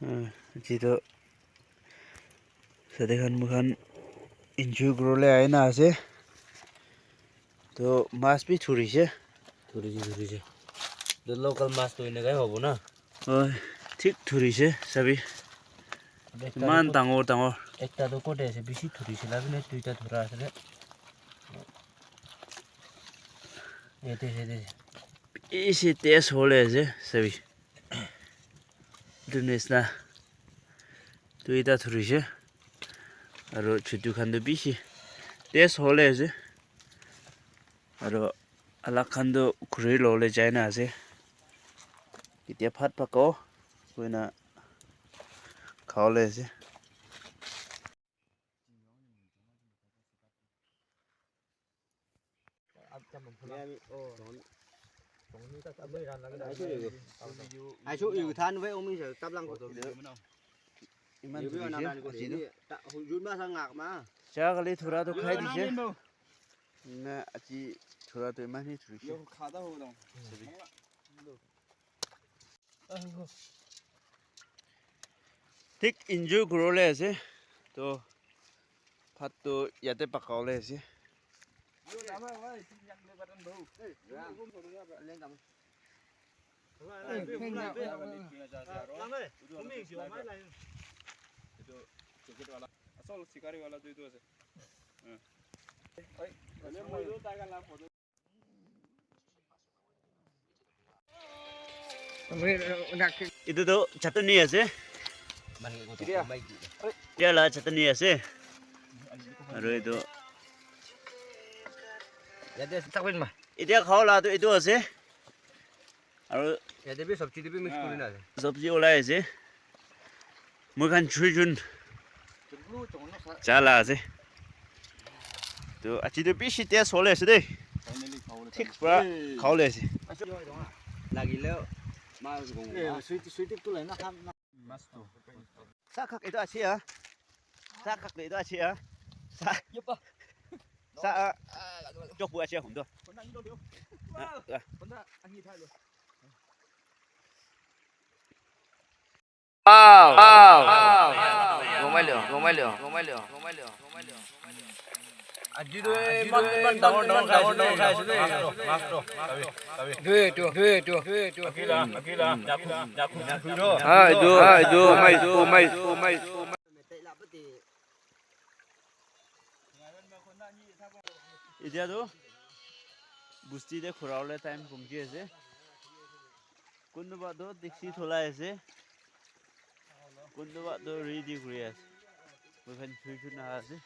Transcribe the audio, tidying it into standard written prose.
जितो सदेखन मुखन इन्जु ग्रोले आएन आसे तो मास भी थोड़ी से तो लोकल मास तो इन्हें गए हो ना ठीक थोड़ी से सभी मान तांगो एक ता तो कोटे से बिसी थोड़ी से लाभी ने दुईटा थोड़ा से इसी तेज होले से सभी दुनिया दुईटा थोड़ी से और छुट्टी खाने बिसी तेज होले से और अलग खाने खुरी लोले जाना से कितना फाट पकाओ कोई ना खाओ ले से ai số yêu than với ông mình sẽ tắp lăng của tôi cha cái lấy thura tôi khai đi chứ na chị thura tôi mang đi thử chứ thích enjoy grow lên chứ to phát to yate pakao lên chứ itu tuh chutney আছে dia lah chutney আছে আৰু itu यादे तकबिन मा এতিয়া খাও লা তো itu আছে আৰু यादे भी सब्जी भी मिक्स करी ना सब्जी ওলাই আছে মই খান ছুইজুন চালা আছে তো আজি তো বেশি তেজ হলে আছে দেই ঠিক পুরা খাওলে আছে লাগিলেও মাছ গং সুইটি তো লাইনা খাম মাছ তো সাখাক itu আছে হা সাখাক itu আছে হা sa sa chọc bữa xe không được gong mai liu আজি তো ইমান ডাঙৰ খাইছো দেই মাছ তো দুই আকিলা জাকু আইদো মাই এতিয়া তো বুস্তিতে খুৰাওলে টাইম কমকি আছে কোনবা তো দেখি থলাই আছে কোনবা তো ৰেডি কৰি আছে মই খান ছুই না আছে